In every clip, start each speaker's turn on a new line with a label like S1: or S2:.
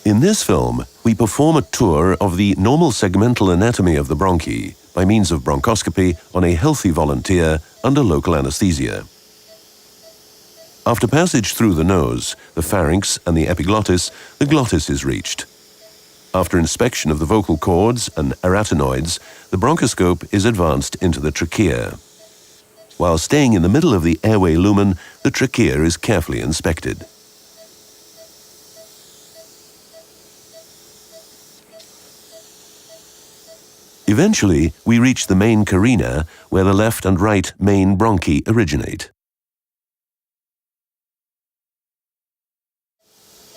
S1: In this film, we perform a tour of the normal segmental anatomy of the bronchi by means of bronchoscopy on a healthy volunteer under local anesthesia. After passage through the nose, the pharynx and the epiglottis, the glottis is reached. After inspection of the vocal cords and arytenoids, the bronchoscope is advanced into the trachea. While staying in the middle of the airway lumen, the trachea is carefully inspected. Eventually, we reach the main carina, where the left and right main bronchi originate.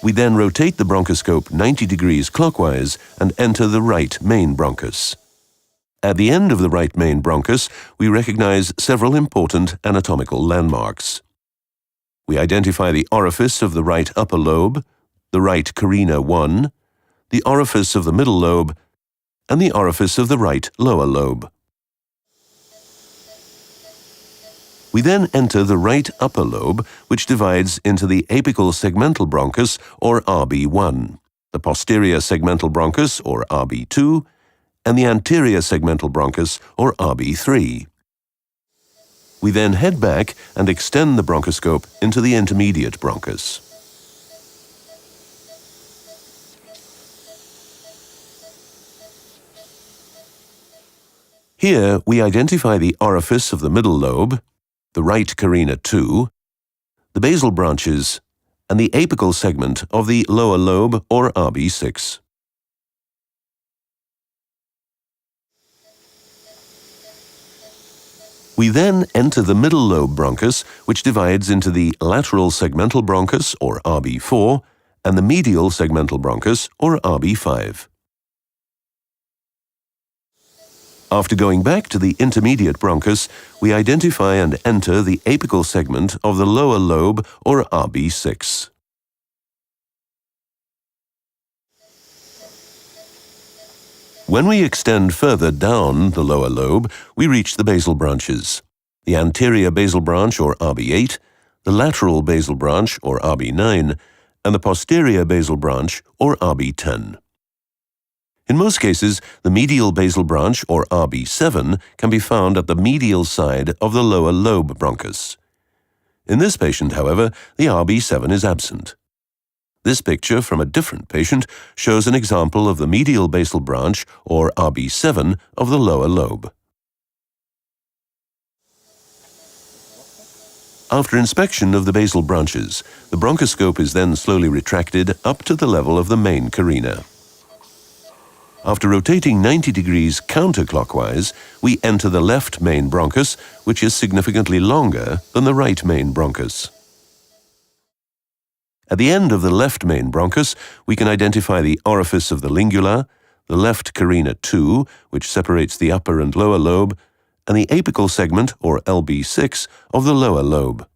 S1: We then rotate the bronchoscope 90 degrees clockwise and enter the right main bronchus. At the end of the right main bronchus, we recognize several important anatomical landmarks. We identify the orifice of the right upper lobe, the right carina 1, the orifice of the middle lobe, and the orifice of the right lower lobe. We then enter the right upper lobe, which divides into the apical segmental bronchus, or RB1, the posterior segmental bronchus, or RB2, and the anterior segmental bronchus, or RB3. We then head back and extend the bronchoscope into the intermediate bronchus. Here, we identify the orifice of the middle lobe, the right carina 2, the basal branches, and the apical segment of the lower lobe, or RB6. We then enter the middle lobe bronchus, which divides into the lateral segmental bronchus, or RB4, and the medial segmental bronchus, or RB5. After going back to the intermediate bronchus, we identify and enter the apical segment of the lower lobe, or RB6. When we extend further down the lower lobe, we reach the basal branches, the anterior basal branch, or RB8, the lateral basal branch, or RB9, and the posterior basal branch, or RB10. In most cases, the medial basal branch, or RB7, can be found at the medial side of the lower lobe bronchus. In this patient, however, the RB7 is absent. This picture from a different patient shows an example of the medial basal branch, or RB7, of the lower lobe. After inspection of the basal branches, the bronchoscope is then slowly retracted up to the level of the main carina. After rotating 90 degrees counterclockwise, we enter the left main bronchus, which is significantly longer than the right main bronchus. At the end of the left main bronchus, we can identify the orifice of the lingula, the left carina 2, which separates the upper and lower lobe, and the apical segment, or LB6, of the lower lobe.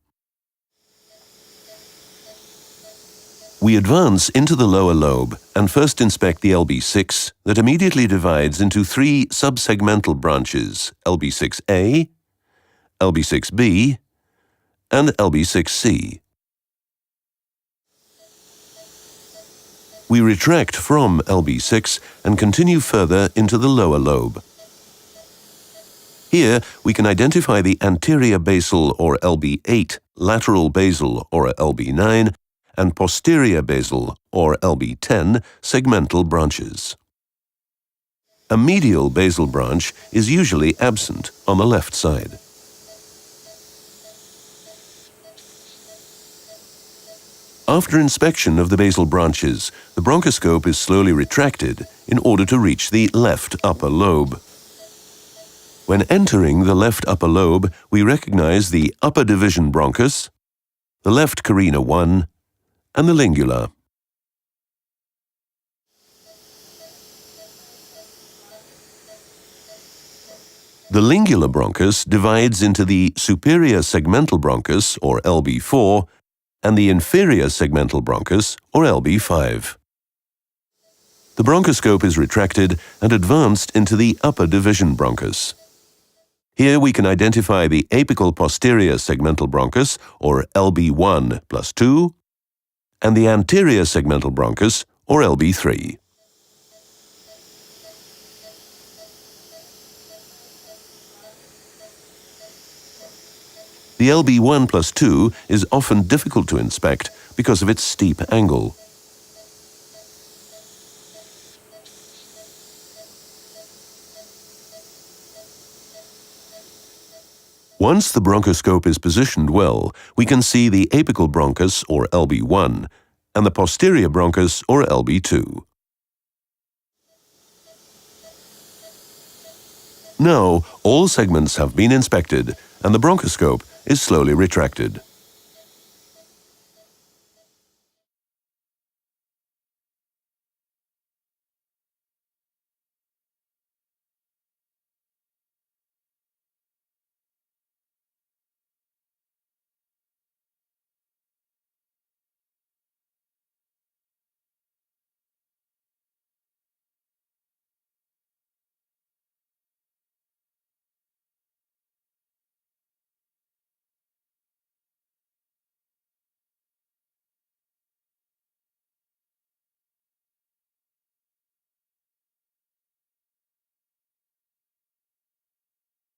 S1: We advance into the lower lobe and first inspect the LB6 that immediately divides into three subsegmental branches, LB6A, LB6B, and LB6C. We retract from LB6 and continue further into the lower lobe. Here, we can identify the anterior basal, or LB8, lateral basal, or LB9, and posterior basal, or LB10, segmental branches. A medial basal branch is usually absent on the left side. After inspection of the basal branches, the bronchoscope is slowly retracted in order to reach the left upper lobe. When entering the left upper lobe, we recognize the upper division bronchus, the left carina 1, and the lingula. The lingular bronchus divides into the superior segmental bronchus, or LB4, and the inferior segmental bronchus, or LB5. The bronchoscope is retracted and advanced into the upper division bronchus. Here we can identify the apical posterior segmental bronchus, or LB1 plus 2, and the anterior segmental bronchus, or LB3. The LB1 plus 2 is often difficult to inspect because of its steep angle. Once the bronchoscope is positioned well, we can see the apical bronchus, or LB1, and the posterior bronchus, or LB2. Now, all segments have been inspected and the bronchoscope is slowly retracted.